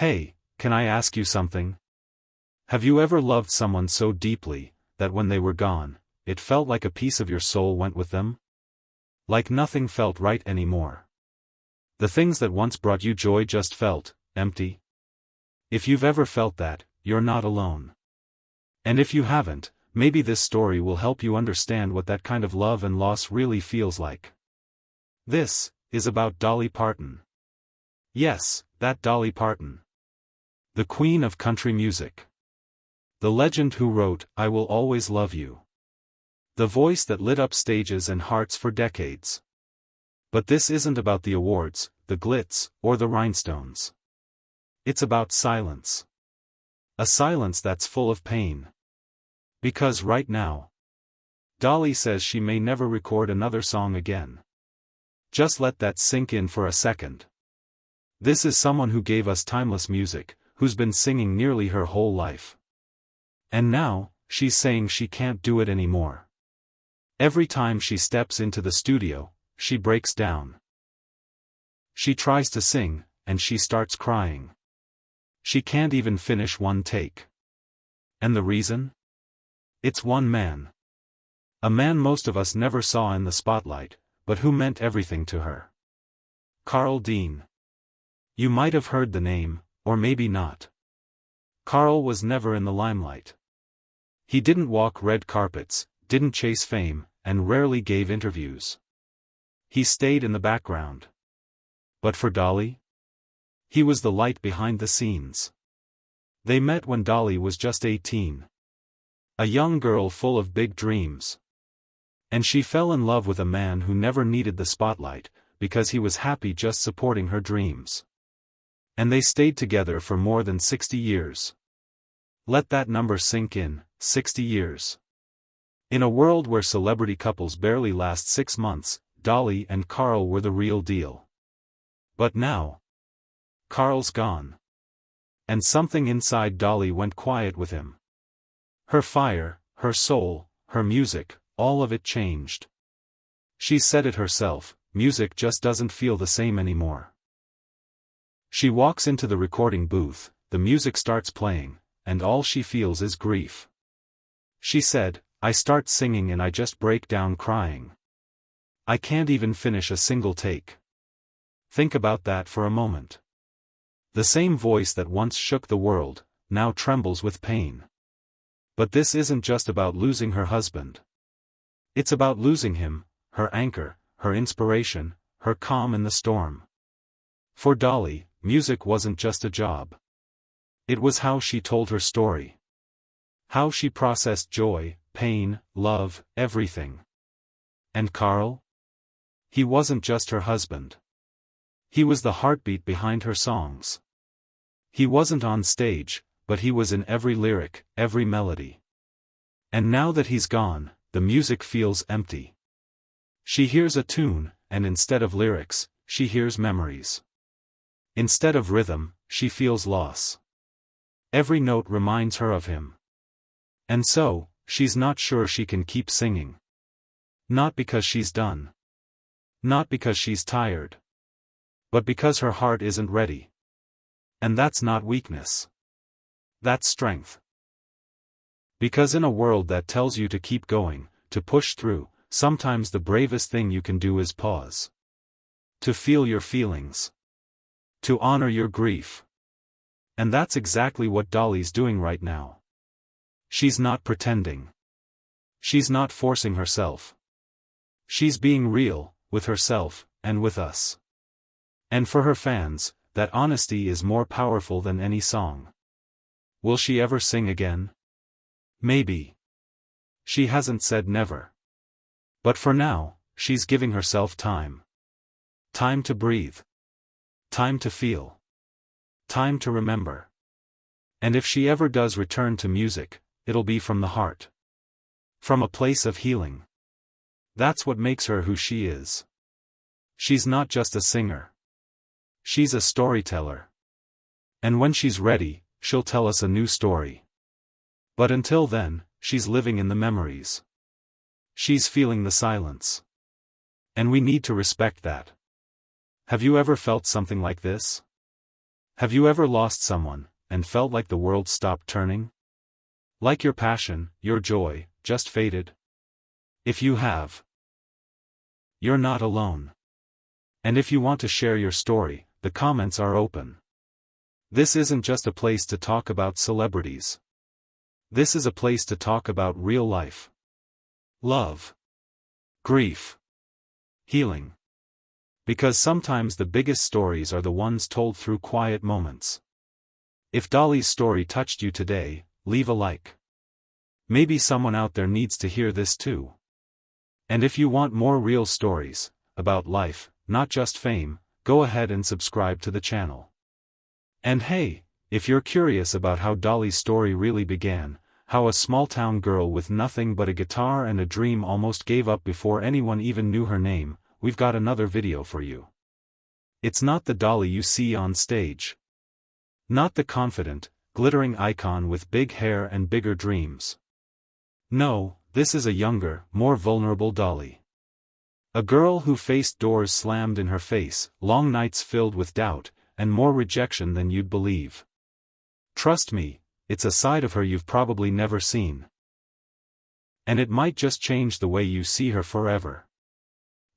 Hey, can I ask you something? Have you ever loved someone so deeply, that when they were gone, it felt like a piece of your soul went with them? Like nothing felt right anymore. The things that once brought you joy just felt empty? If you've ever felt that, you're not alone. And if you haven't, maybe this story will help you understand what that kind of love and loss really feels like. This is about Dolly Parton. Yes, that Dolly Parton. The queen of country music. The legend who wrote, "I Will Always Love You." The voice that lit up stages and hearts for decades. But this isn't about the awards, the glitz, or the rhinestones. It's about silence. A silence that's full of pain. Because right now, Dolly says she may never record another song again. Just let that sink in for a second. This is someone who gave us timeless music, who's been singing nearly her whole life. And now, she's saying she can't do it anymore. Every time she steps into the studio, she breaks down. She tries to sing, and she starts crying. She can't even finish one take. And the reason? It's one man. A man most of us never saw in the spotlight, but who meant everything to her. Carl Dean. You might have heard the name, or maybe not. Carl was never in the limelight. He didn't walk red carpets, didn't chase fame, and rarely gave interviews. He stayed in the background. But for Dolly? He was the light behind the scenes. They met when Dolly was just 18. A young girl full of big dreams. And she fell in love with a man who never needed the spotlight, because he was happy just supporting her dreams. And they stayed together for more than 60 years. Let that number sink in, 60 years. In a world where celebrity couples barely last 6 months, Dolly and Carl were the real deal. But now, Carl's gone. And something inside Dolly went quiet with him. Her fire, her soul, her music, all of it changed. She said it herself, music just doesn't feel the same anymore. She walks into the recording booth, the music starts playing, and all she feels is grief. She said, "I start singing and I just break down crying. I can't even finish a single take." Think about that for a moment. The same voice that once shook the world, now trembles with pain. But this isn't just about losing her husband. It's about losing him, her anchor, her inspiration, her calm in the storm. For Dolly, music wasn't just a job. It was how she told her story. How she processed joy, pain, love, everything. And Carl? He wasn't just her husband. He was the heartbeat behind her songs. He wasn't on stage, but he was in every lyric, every melody. And now that he's gone, the music feels empty. She hears a tune, and instead of lyrics, she hears memories. Instead of rhythm, she feels loss. Every note reminds her of him. And so, she's not sure she can keep singing. Not because she's done. Not because she's tired. But because her heart isn't ready. And that's not weakness. That's strength. Because in a world that tells you to keep going, to push through, sometimes the bravest thing you can do is pause. To feel your feelings. To honor your grief. And that's exactly what Dolly's doing right now. She's not pretending. She's not forcing herself. She's being real, with herself, and with us. And for her fans, that honesty is more powerful than any song. Will she ever sing again? Maybe. She hasn't said never. But for now, she's giving herself time. Time to breathe. Time to feel. Time to remember. And if she ever does return to music, it'll be from the heart. From a place of healing. That's what makes her who she is. She's not just a singer. She's a storyteller. And when she's ready, she'll tell us a new story. But until then, she's living in the memories. She's feeling the silence. And we need to respect that. Have you ever felt something like this? Have you ever lost someone, and felt like the world stopped turning? Like your passion, your joy, just faded? If you have, you're not alone. And if you want to share your story, the comments are open. This isn't just a place to talk about celebrities. This is a place to talk about real life. Love. Grief. Healing. Because sometimes the biggest stories are the ones told through quiet moments. If Dolly's story touched you today, leave a like. Maybe someone out there needs to hear this too. And if you want more real stories, about life, not just fame, go ahead and subscribe to the channel. And hey, if you're curious about how Dolly's story really began, how a small-town girl with nothing but a guitar and a dream almost gave up before anyone even knew her name, we've got another video for you. It's not the Dolly you see on stage. Not the confident, glittering icon with big hair and bigger dreams. No, this is a younger, more vulnerable Dolly. A girl who faced doors slammed in her face, long nights filled with doubt, and more rejection than you'd believe. Trust me, it's a side of her you've probably never seen. And it might just change the way you see her forever.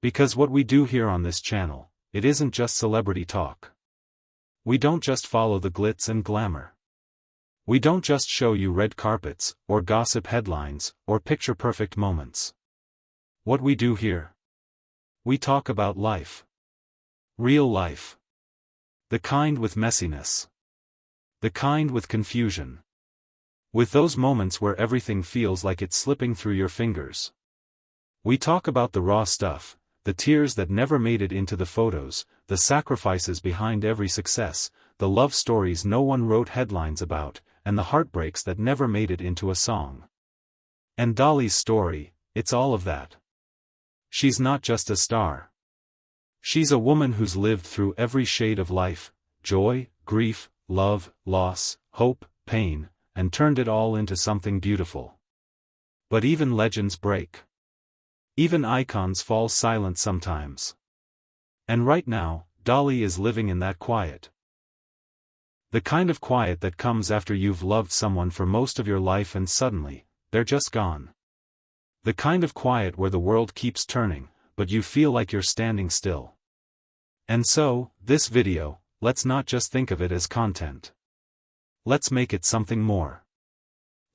Because what we do here on this channel, it isn't just celebrity talk. We don't just follow the glitz and glamour. We don't just show you red carpets, or gossip headlines, or picture-perfect moments. What we do here? We talk about life. Real life. The kind with messiness. The kind with confusion. With those moments where everything feels like it's slipping through your fingers. We talk about the raw stuff, the tears that never made it into the photos, the sacrifices behind every success, the love stories no one wrote headlines about, and the heartbreaks that never made it into a song. And Dolly's story, it's all of that. She's not just a star. She's a woman who's lived through every shade of life, joy, grief, love, loss, hope, pain, and turned it all into something beautiful. But even legends break. Even icons fall silent sometimes. And right now, Dolly is living in that quiet. The kind of quiet that comes after you've loved someone for most of your life and suddenly, they're just gone. The kind of quiet where the world keeps turning, but you feel like you're standing still. And so, this video, let's not just think of it as content. Let's make it something more.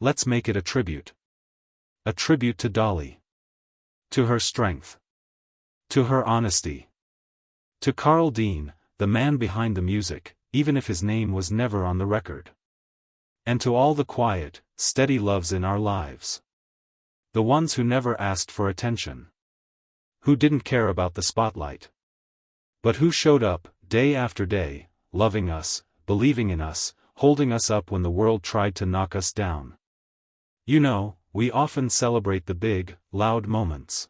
Let's make it a tribute. A tribute to Dolly. To her strength. To her honesty. To Carl Dean, the man behind the music, even if his name was never on the record. And to all the quiet, steady loves in our lives. The ones who never asked for attention. Who didn't care about the spotlight. But who showed up, day after day, loving us, believing in us, holding us up when the world tried to knock us down. You know, we often celebrate the big, loud moments.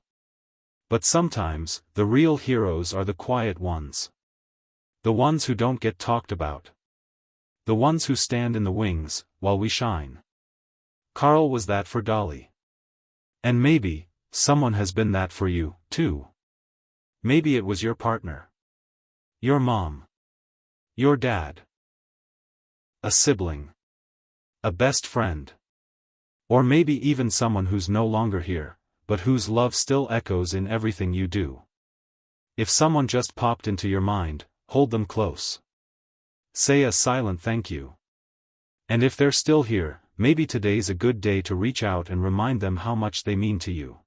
But sometimes, the real heroes are the quiet ones. The ones who don't get talked about. The ones who stand in the wings, while we shine. Carl was that for Dolly. And maybe, someone has been that for you, too. Maybe it was your partner. Your mom. Your dad. A sibling. A best friend. Or maybe even someone who's no longer here, but whose love still echoes in everything you do. If someone just popped into your mind, hold them close. Say a silent thank you. And if they're still here, maybe today's a good day to reach out and remind them how much they mean to you.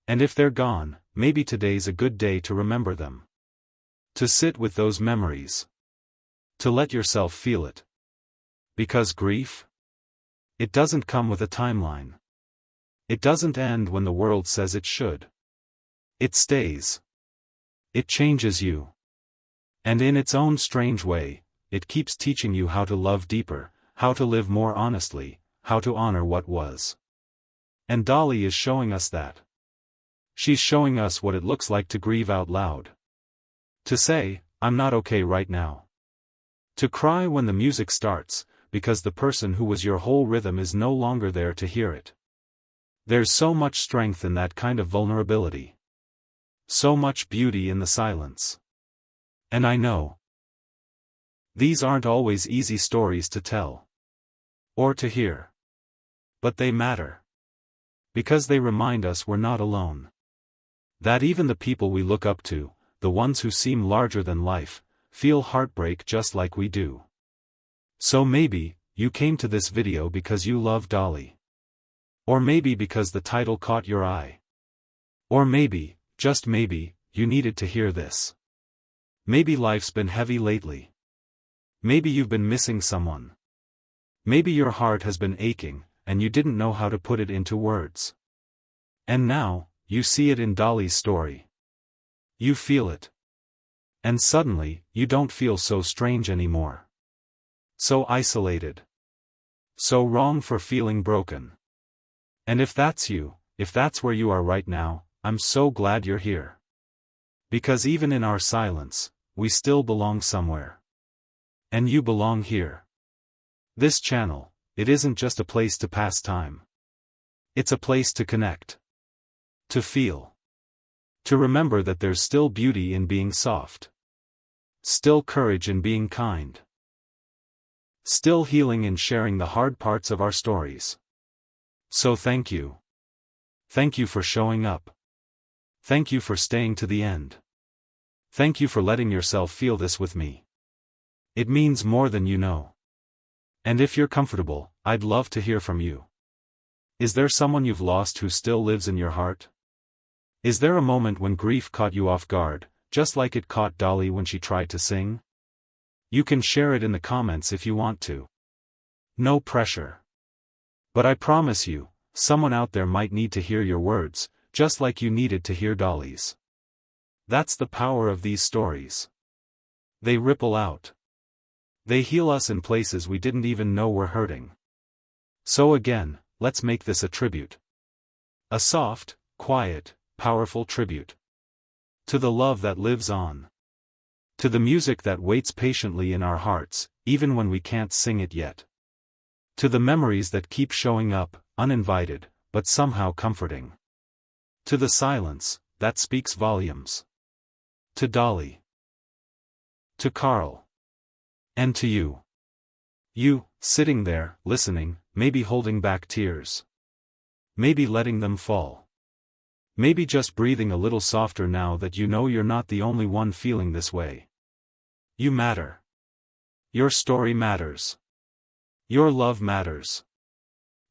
And if they're gone, maybe today's a good day to remember them. To sit with those memories. To let yourself feel it. Because grief? It doesn't come with a timeline. It doesn't end when the world says it should. It stays. It changes you. And in its own strange way, it keeps teaching you how to love deeper, how to live more honestly, how to honor what was. And Dolly is showing us that. She's showing us what it looks like to grieve out loud. To say, I'm not okay right now. To cry when the music starts, because the person who was your whole rhythm is no longer there to hear it. There's so much strength in that kind of vulnerability. So much beauty in the silence. And I know These aren't always easy stories to tell. Or to hear. But they matter. Because they remind us we're not alone. That even the people we look up to, the ones who seem larger than life, feel heartbreak just like we do. So maybe, you came to this video because you love Dolly. Or maybe because the title caught your eye. Or maybe, just maybe, you needed to hear this. Maybe life's been heavy lately. Maybe you've been missing someone. Maybe your heart has been aching, and you didn't know how to put it into words. And now, you see it in Dolly's story. You feel it. And suddenly, you don't feel so strange anymore. So isolated. So wrong for feeling broken. And if that's you, if that's where you are right now, I'm so glad you're here. Because even in our silence, we still belong somewhere. And you belong here. This channel, it isn't just a place to pass time. It's a place to connect. To feel. To remember that there's still beauty in being soft. Still courage in being kind. Still healing in sharing the hard parts of our stories. So thank you. Thank you for showing up. Thank you for staying to the end. Thank you for letting yourself feel this with me. It means more than you know. And if you're comfortable, I'd love to hear from you. Is there someone you've lost who still lives in your heart? Is there a moment when grief caught you off guard, just like it caught Dolly when she tried to sing? You can share it in the comments if you want to. No pressure. But I promise you, someone out there might need to hear your words, just like you needed to hear Dolly's. That's the power of these stories. They ripple out. They heal us in places we didn't even know were hurting. So again, let's make this a tribute. A soft, quiet, powerful tribute. To the love that lives on. To the music that waits patiently in our hearts, even when we can't sing it yet. To the memories that keep showing up, uninvited, but somehow comforting. To the silence, that speaks volumes. To Dolly. To Carl. And to you. You, sitting there, listening, maybe holding back tears. Maybe letting them fall. Maybe just breathing a little softer now that you know you're not the only one feeling this way. You matter. Your story matters. Your love matters.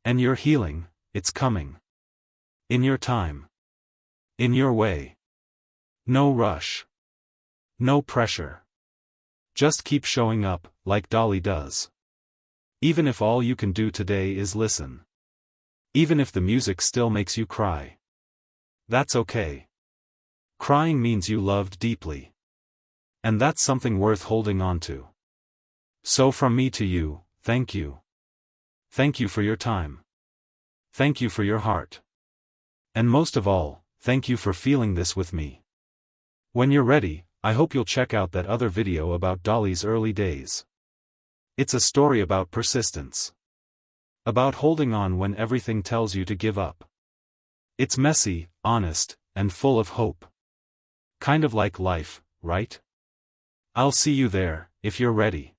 And your healing, it's coming. In your time. In your way. No rush. No pressure. Just keep showing up, like Dolly does. Even if all you can do today is listen. Even if the music still makes you cry. That's okay. Crying means you loved deeply. And that's something worth holding on to. So from me to you, thank you. Thank you for your time. Thank you for your heart. And most of all, thank you for feeling this with me. When you're ready, I hope you'll check out that other video about Dolly's early days. It's a story about persistence. About holding on when everything tells you to give up. It's messy, honest, and full of hope. Kind of like life, right? I'll see you there, if you're ready.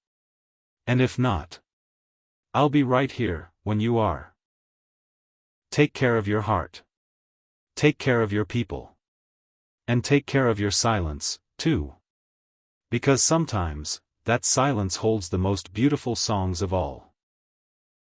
And if not, I'll be right here, when you are. Take care of your heart. Take care of your people. And take care of your silence, too. Because sometimes, that silence holds the most beautiful songs of all.